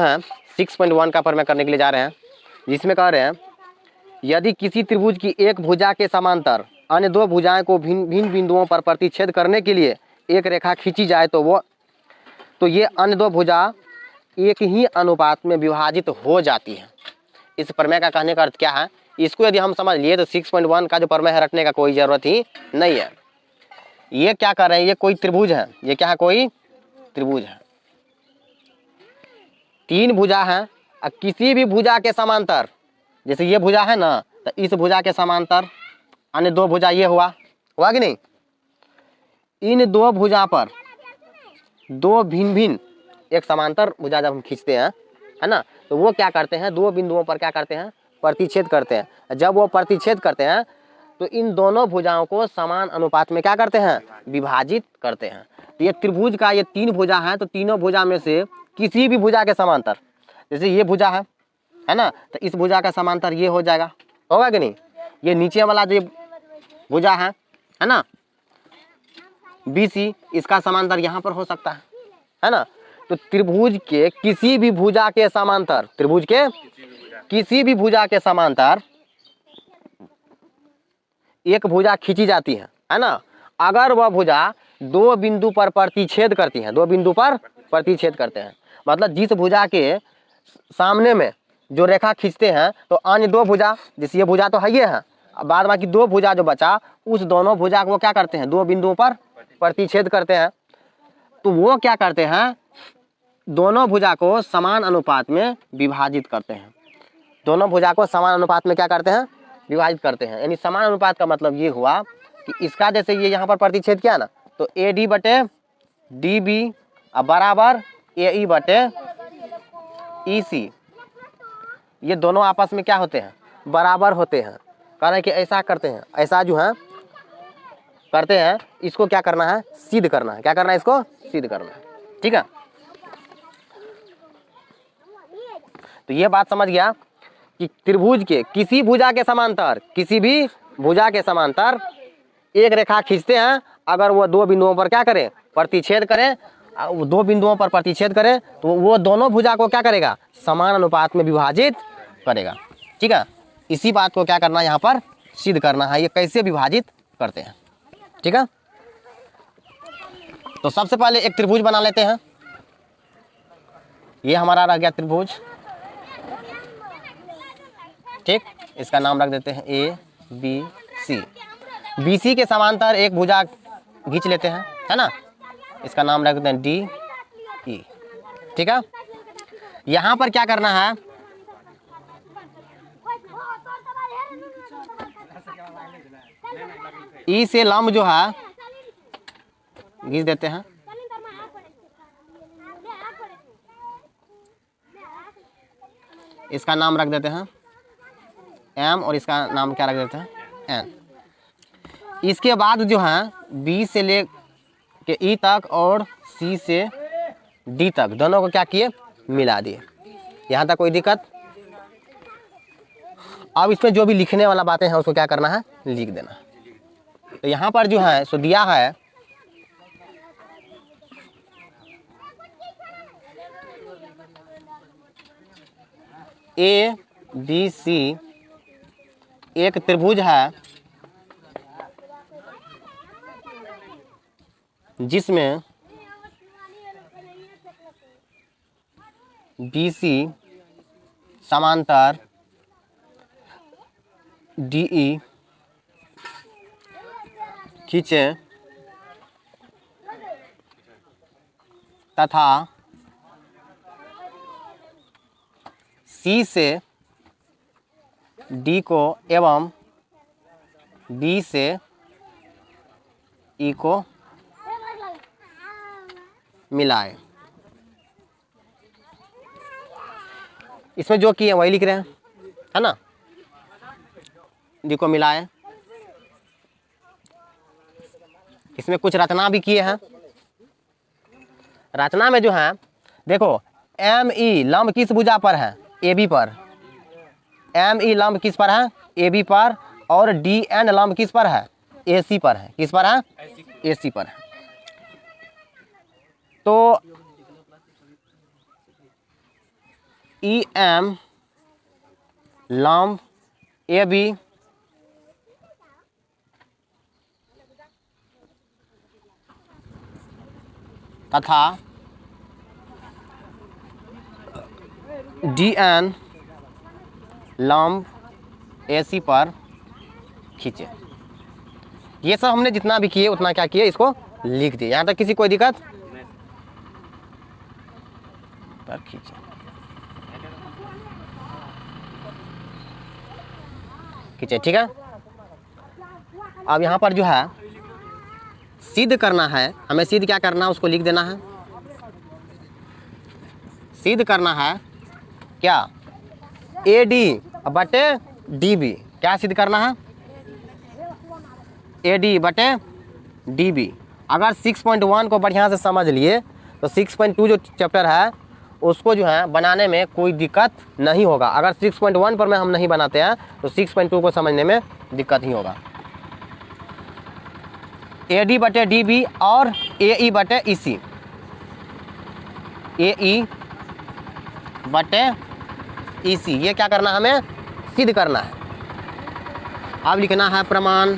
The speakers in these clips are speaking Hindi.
6.1 का प्रमेय करने के लिए जा रहे हैं, जिसमें कह रहे हैं यदि किसी त्रिभुज की एक भुजा के समांतर अन्य दो भुजाएं को भिन्न बिंदुओं पर प्रतिच्छेद करने के लिए एक रेखा खींची जाए तो ये अन्य दो भुजा एक ही अनुपात में विभाजित हो जाती है। इस प्रमेय का कहने का अर्थ क्या है, इसको यदि हम समझ लिए तो 6.1 का जो प्रमेय है रटने का कोई जरूरत ही नहीं है। ये क्या कर रहे हैं, ये कोई त्रिभुज है, ये क्या है, कोई त्रिभुज है, तीन भुजा है, किसी भी भुजा के समांतर, जैसे ये भुजा है ना, तो इस भुजा के समांतर अन्य दो भुजा ये हुआ कि नहीं, इन दो भुजा पर दो भिन्न भिन्न एक समांतर भुजा जब हम खींचते हैं, है ना, तो वो क्या करते हैं, दो बिंदुओं पर क्या करते हैं, प्रतिच्छेद करते हैं। जब वो प्रतिच्छेद करते हैं तो इन दोनों भुजाओं को समान अनुपात में क्या करते हैं, विभाजित करते हैं। तो ये त्रिभुज का ये तीन भुजा हैं, तो तीनों भुजा में से किसी भी भुजा के समांतर, जैसे ये भुजा है ना, तो इस भुजा का समांतर ये हो जाएगा, होगा कि नहीं। ये नीचे वाला जो भुजा है ना, BC, इसका समांतर यहाँ पर हो सकता है ना। तो त्रिभुज के किसी भी भुजा के समांतर, त्रिभुज के किसी भी भुजा के समांतर एक भुजा खींची जाती है ना, अगर वह भुजा दो बिंदु पर प्रतिच्छेद करती है, दो बिंदु पर प्रतिच्छेद करते हैं, मतलब जिस भुजा के सामने में जो रेखा खींचते हैं तो अन्य दो भुजा, जैसे ये भुजा तो है ये है, बाद बाकी दो भुजा जो बचा उस दोनों भुजा को क्या करते हैं, दो बिंदुओं पर प्रतिच्छेद करते हैं। तो वो क्या करते हैं, दोनों भुजा को समान अनुपात में विभाजित करते हैं, दोनों भुजा को समान अनुपात में क्या करते हैं, विभाजित करते हैं। यानी समान अनुपात का मतलब ये हुआ कि इसका जैसे ये यहाँ पर प्रतिच्छेद किया ना, तो AD बटे DB बराबर AE बटे EC, ये दोनों आपस में क्या होते हैं, बराबर होते हैं। कारण कि ऐसा करते हैं, ऐसा जो है करते हैं, इसको क्या करना है, सिद्ध करना है। क्या करना है, इसको सिद्ध करना है, ठीक है। तो ये बात समझ गया कि त्रिभुज के किसी भुजा के समांतर, किसी भी भुजा के समांतर एक रेखा खींचते हैं, अगर वो दो बिंदुओं पर क्या करें, प्रतिच्छेद करें, दो बिंदुओं पर प्रतिच्छेद करें, तो वो दोनों भुजा को क्या करेगा, समान अनुपात में विभाजित करेगा, ठीक है। इसी बात को क्या करना है, यहाँ पर सिद्ध करना है, ये कैसे विभाजित करते हैं, ठीक है। तो सबसे पहले एक त्रिभुज बना लेते हैं। ये हमारा रह गया त्रिभुज, ठीक, इसका नाम रख देते हैं ABC। BC के समांतर एक भुजा खींच लेते हैं, है ना, इसका नाम रख देते हैं DE, ठीक है। यहां पर क्या करना है, E से लंब जो है खींच देते हैं, इसका नाम रख देते हैं M और इसका नाम क्या रख देते हैं N। इसके बाद जो है B से ले के E तक और C से D तक दोनों को क्या किए, मिला दिए। यहाँ तक कोई दिक्कत। अब इसमें जो भी लिखने वाला बातें हैं उसको क्या करना है, लिख देना। तो यहाँ पर जो है सो दिया है ABC एक त्रिभुज है जिसमें BC समांतर DE खींचे तथा C से D को एवं B से E को मिलाए। इसमें जो किए वही लिख रहे हैं, है ना, D को मिलाए। इसमें कुछ रचना भी किए हैं। रचना में जो है देखो ME लंब किस भुजा पर है, AB पर। ME लंब किस पर है, AB पर, और DN लंब किस पर है, AC पर है। किस पर है, AC पर है। तो ई एम लंब ए बी तथा डी एन लंब ए सी पर खींचे। ये सब हमने जितना भी किए उतना क्या किए, इसको लिख दिए। यहाँ तक किसी कोई दिक्कत? पर खींचे, खींचे, ठीक है। अब यहाँ पर जो है सिद्ध करना है, हमें सिद्ध क्या करना है उसको लिख देना है। सिद्ध करना है क्या, ए डी बटे डी बी। क्या सिद्ध करना है, ए डी बटे डी बी। अगर 6.1 को बढ़िया से समझ लिए तो 6.2 जो चैप्टर है उसको जो है बनाने में कोई दिक्कत नहीं होगा। अगर 6.1 पर में हम नहीं बनाते हैं तो 6.2 को समझने में दिक्कत ही होगा। ए डी बटे डी बी और ए ई बटे ई सी, ए ई बटे ई सी, ये क्या करना है, हमें सिद्ध करना है। अब लिखना है प्रमाण।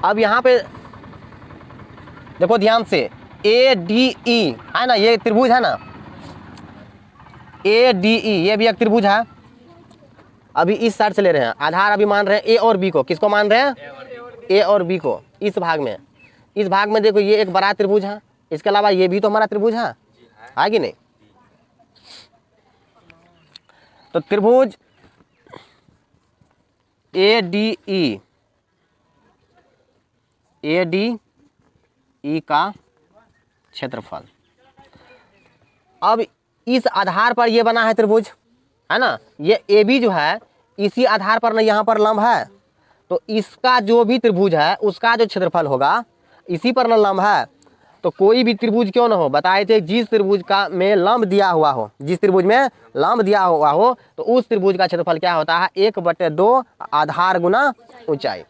अब यहाँ पे देखो ध्यान से, ए डी ई है ना, ये त्रिभुज है ना, ए डी ई ये भी एक त्रिभुज है। अभी इस साइड से ले रहे हैं, आधार अभी मान रहे हैं ए और बी को। किसको मान रहे हैं, ए और बी को। इस भाग में, इस भाग में देखो ये एक बड़ा त्रिभुज है, इसके अलावा ये भी तो हमारा त्रिभुज है कि नहीं। तो त्रिभुज A D E, A D E का क्षेत्रफल। अब इस आधार पर ये बना है त्रिभुज, है ना। ये ए बी जो है इसी आधार पर ना यहाँ पर लंब है, तो इसका जो भी त्रिभुज है उसका जो क्षेत्रफल होगा इसी पर ना लंब है। तो कोई भी त्रिभुज क्यों ना हो, बताए थे जिस त्रिभुज का में लंब दिया हुआ हो, जिस त्रिभुज में लंब दिया हुआ हो तो उस त्रिभुज का क्षेत्रफल क्या होता है, 1/2 आधार गुना ऊंचाई।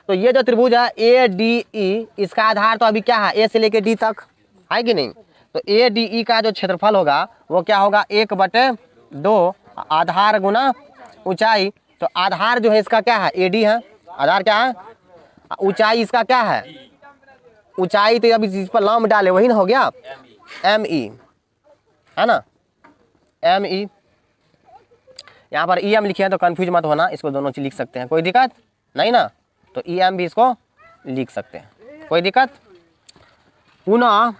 तो ये जो त्रिभुज है ए डी ई, इसका आधार तो अभी क्या है, ए से लेके डी तक है कि नहीं। तो ए डी ई का जो क्षेत्रफल होगा वो क्या होगा, 1/2 आधार गुना ऊंचाई। तो आधार जो है इसका क्या है, ए डी है, आधार क्या है, ऊंचाई इसका क्या है, ऊंचाई तो अभी जिस पर लंब डाले वही ना हो गया, एम ई, है ना, एम ई। यहाँ पर ई एम लिखे हैं तो कंफ्यूज मत होना, इसको दोनों चीज लिख सकते हैं, कोई दिक्कत नहीं ना। तो ई एम भी इसको लिख सकते हैं, कोई दिक्कत। पुनः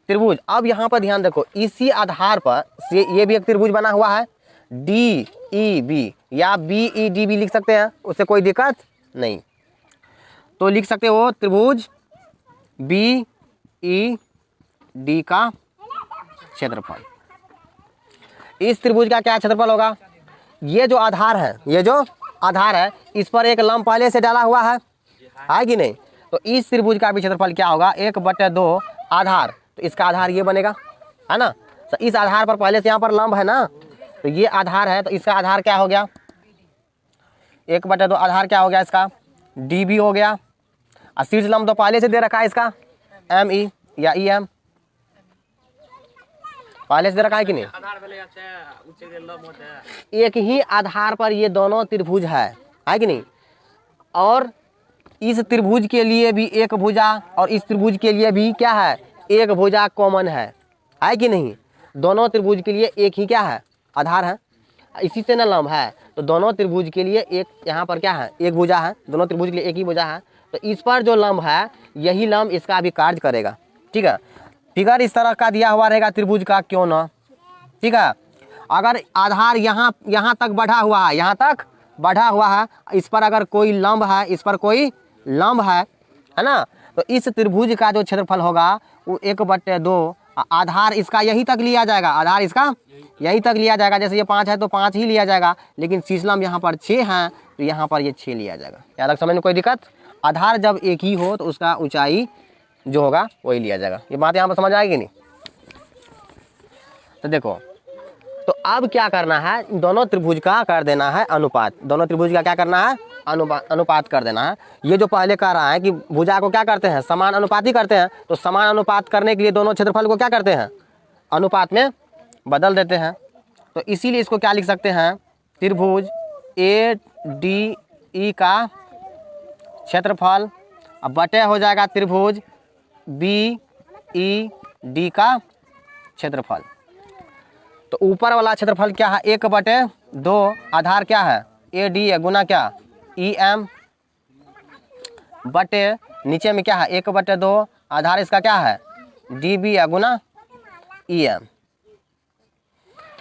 त्रिभुज, अब यहाँ पर ध्यान देखो, इसी आधार पर से ये भी एक त्रिभुज बना हुआ है, डी ई बी, या बी ई डी बी लिख सकते हैं, उससे कोई दिक्कत नहीं। तो लिख सकते हो त्रिभुज बी ई डी का क्षेत्रफल। इस त्रिभुज का क्या क्षेत्रफल होगा, ये जो आधार है, ये जो आधार है इस पर एक लंब पहले से डाला हुआ है कि नहीं। तो इस त्रिभुज का भी क्षेत्रफल क्या होगा, 1/2 आधार। तो इसका आधार ये बनेगा, है ना। तो इस आधार पर पहले से यहाँ पर लंब है ना, तो ये आधार है, तो इसका आधार क्या हो गया, 1/2 आधार क्या हो गया इसका, डी बी हो गया। और शीर्ष लंब तो पहले से दे रखा है इसका, एम ई या ई एम पहले से दे रखा है कि नहीं। एक ही आधार पर ये दोनों त्रिभुज है कि नहीं। और इस त्रिभुज के लिए भी एक भुजा और इस त्रिभुज के लिए भी क्या है, एक भुजा कॉमन है कि नहीं। दोनों त्रिभुज के लिए एक ही क्या है, आधार है, इसी से ना लंब है। तो दोनों त्रिभुज के लिए एक यहाँ पर क्या है, एक भुजा है, दोनों त्रिभुज के लिए एक ही भुजा है। तो इस पर जो लंब है यही लंब इसका भी कार्य करेगा, ठीक है। फिगर इस तरह का दिया हुआ रहेगा त्रिभुज का, क्यों ना, ठीक है। अगर आधार यहाँ तक बढ़ा हुआ है, यहाँ तक बढ़ा हुआ है, इस पर अगर कोई लंब है, इस पर कोई लंब है ना, तो इस त्रिभुज का जो क्षेत्रफल होगा वो 1/2 आधार इसका यहीं तक लिया जाएगा, आधार इसका यहीं तक लिया जाएगा। जैसे ये 5 है तो 5 ही लिया जाएगा, लेकिन शीर्ष लंब यहाँ पर 6 है तो यहाँ पर ये 6 लिया जाएगा। याद रख, समझ में कोई दिक्कत। आधार जब एक ही हो तो उसका ऊंचाई जो होगा वही लिया जाएगा। ये बात यहाँ पर समझ आएगी नहीं। तो देखो, तो अब क्या करना है, दोनों त्रिभुज का कर देना है अनुपात। दोनों त्रिभुज का क्या करना है, अनुपात कर देना है। ये जो पहले कह रहा है कि भुजा को क्या करते हैं, समान अनुपात ही करते हैं। तो समान अनुपात करने के लिए दोनों क्षेत्रफल को क्या करते हैं, अनुपात में बदल देते हैं। तो इसीलिए इसको क्या लिख सकते हैं, त्रिभुज ADE का क्षेत्रफल अब बटे हो जाएगा त्रिभुज BED का क्षेत्रफल। तो ऊपर वाला क्षेत्रफल क्या है, 1/2, आधार क्या है AD है, गुना क्या EM, बटे नीचे में क्या है 1/2, आधार इसका क्या है DB है, गुना EM।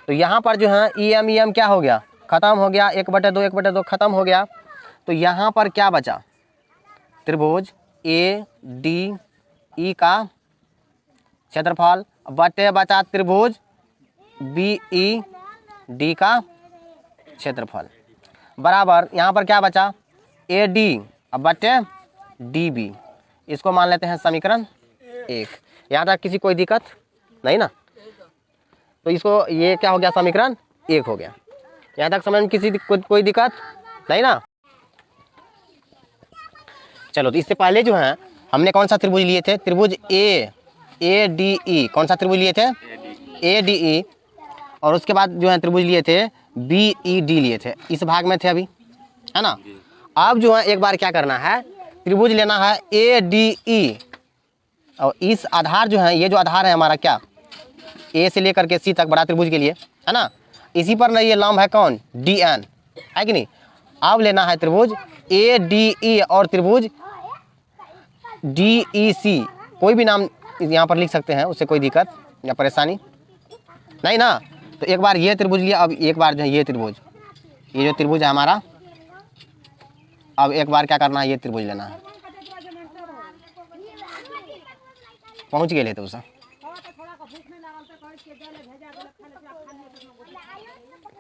तो यहाँ पर जो है EM क्या हो गया, खत्म हो गया, 1/2 खत्म हो गया। तो यहाँ पर क्या बचा, त्रिभुज ADE का क्षेत्रफल बटे बचा त्रिभुज BED का क्षेत्रफल बराबर यहाँ पर क्या बचा AD बटे DB। इसको मान लेते हैं समीकरण 1। यहाँ तक किसी कोई दिक्कत नहीं ना, तो इसको ये क्या हो गया समीकरण 1 हो गया। यहाँ तक समझ में किसी कोई दिक्कत नहीं ना। चलो तो इससे पहले जो है हमने कौन सा त्रिभुज लिए थे, त्रिभुज ADE, कौन सा त्रिभुज लिए थे ADE, और उसके बाद जो है त्रिभुज लिए थे BED लिए थे, इस भाग में थे अभी, है ना। अब जो है एक बार क्या करना है, त्रिभुज लेना है ADE, और इस आधार जो है, ये जो आधार है हमारा क्या A से लेकर के C तक बड़ा त्रिभुज के लिए, है ना, इसी पर ना ये लंब है कौन DN, है कि नहीं। अब लेना है त्रिभुज ADE और त्रिभुज DEC, कोई भी नाम यहाँ पर लिख सकते हैं, उससे कोई दिक्कत या परेशानी नहीं ना। तो एक बार ये त्रिभुज लिया, अब एक बार जो है ये त्रिभुज, ये जो त्रिभुज है हमारा, अब एक बार क्या करना है, ये त्रिभुज लेना है। पहुँच गए तो उसे,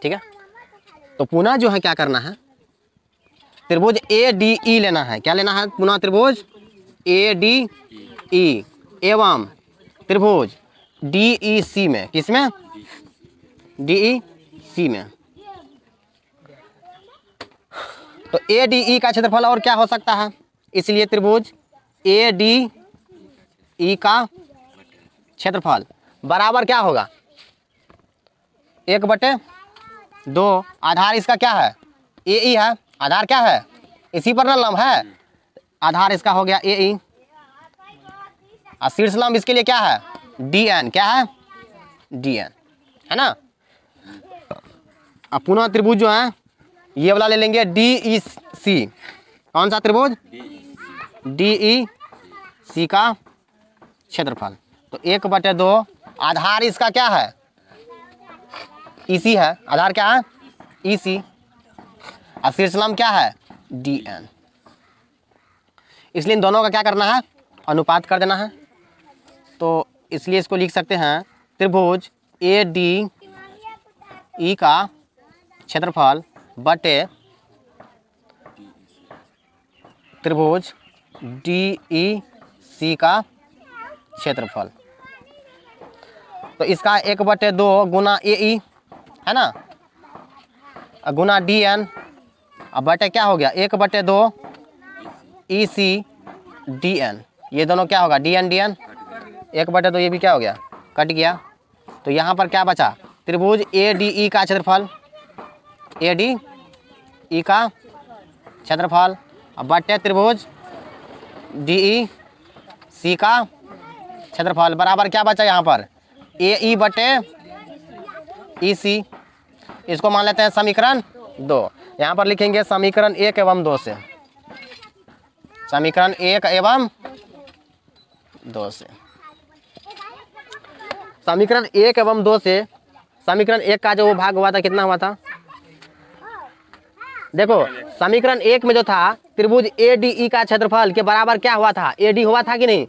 ठीक है। तो पुनः जो है क्या करना है, त्रिभुज ADE लेना है। क्या लेना है पुनः, त्रिभुज ADE एवं त्रिभुज DEC में, किसमें DEC में। तो ADE का क्षेत्रफल और क्या हो सकता है, इसलिए त्रिभुज ADE का क्षेत्रफल बराबर क्या होगा 1/2, आधार इसका क्या है AE है, आधार क्या है इसी पर ना लंब है, आधार इसका हो गया AE, और शीर्ष लंब इसके लिए क्या है DN, क्या है DN, है ना। अब पुनः त्रिभुज जो है ये वाला ले लेंगे DEC, कौन सा त्रिभुज DEC का क्षेत्रफल। तो 1/2, आधार इसका क्या है EC है, आधार क्या है EC, और शीर्ष लंब क्या है DN। इसलिए इन दोनों का क्या करना है, अनुपात कर देना है। तो इसलिए इसको लिख सकते हैं त्रिभुज ADE का क्षेत्रफल बटे त्रिभुज DEC का क्षेत्रफल। तो इसका 1/2 गुना AE, है ना, गुना DN, अब बटे क्या हो गया 1/2 EC DN, ये दोनों क्या होगा DN 1/2, ये भी क्या हो गया कट गया। तो यहाँ पर क्या बचा, त्रिभुज ADE का क्षेत्रफल, ADE का क्षेत्रफल, अब बटे त्रिभुज DEC का क्षेत्रफल बराबर क्या बचा यहाँ पर AE बटे EC। इसको मान लेते हैं समीकरण 2। यहाँ पर लिखेंगे समीकरण 1 एवं 2 से, समीकरण 1 एवं 2 से, समीकरण 1 एवं 2 से। समीकरण 1 का जो भाग हुआ था कितना हुआ था, देखो समीकरण 1 में जो था त्रिभुज ADE का क्षेत्रफल के बराबर क्या हुआ था, AD हुआ था कि नहीं,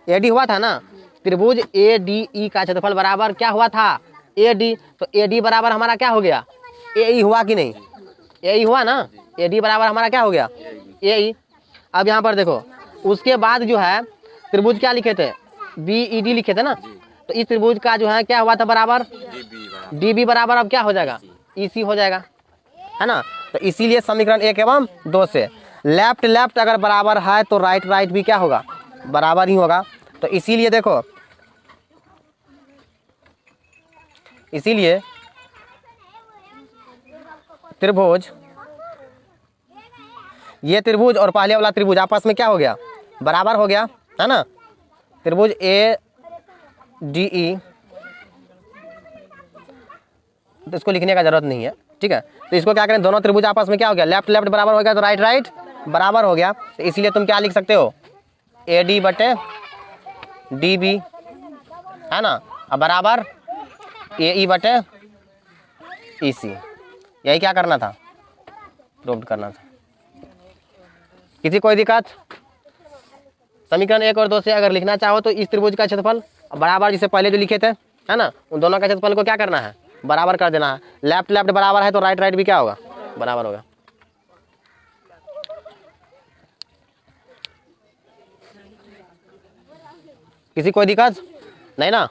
AD हुआ था ना। त्रिभुज ADE का क्षेत्रफल बराबर क्या हुआ था AD, तो AD बराबर हमारा क्या हो गया AE हुआ कि नहीं, AE हुआ ना, AD बराबर हमारा क्या हो गया AE। अब यहाँ पर देखो उसके बाद जो है त्रिभुज क्या लिखे थे BED लिखे थे ना, तो इस त्रिभुज का जो है क्या हुआ था बराबर DB बराबर अब क्या हो जाएगा EC हो जाएगा, है ना। तो इसीलिए समीकरण 1 एवं 2 से लेफ्ट लेफ्ट अगर बराबर है तो राइट राइट भी क्या होगा बराबर ही होगा। तो इसीलिए देखो इसीलिए त्रिभुज, ये त्रिभुज और पहले वाला त्रिभुज आपस में क्या हो गया, बराबर हो गया, है ना। त्रिभुज ए डी ई, तो इसको लिखने का जरूरत नहीं है, ठीक है। तो इसको क्या करें, दोनों त्रिभुज आपस में क्या हो गया, लेफ्ट लेफ्ट बराबर हो गया, तो राइट राइट बराबर हो गया। तो इसलिए तुम क्या लिख सकते हो, ए डी बटे डी बी, है ना, अब बराबर ए ई बटे ई सी। यही क्या करना था, प्रूव करना था। किसी कोई दिक्कत। समीकरण 1 और 2 से अगर लिखना चाहो तो इस त्रिभुज का क्षेत्रफल बराबर, जिसे पहले जो लिखे थे, है ना, उन दोनों का क्षेत्रफल को क्या करना है, बराबर कर देना है। लेफ्ट लेफ्ट बराबर है तो राइट राइट भी क्या होगा, बराबर होगा। किसी कोई दिक्कत नहीं ना।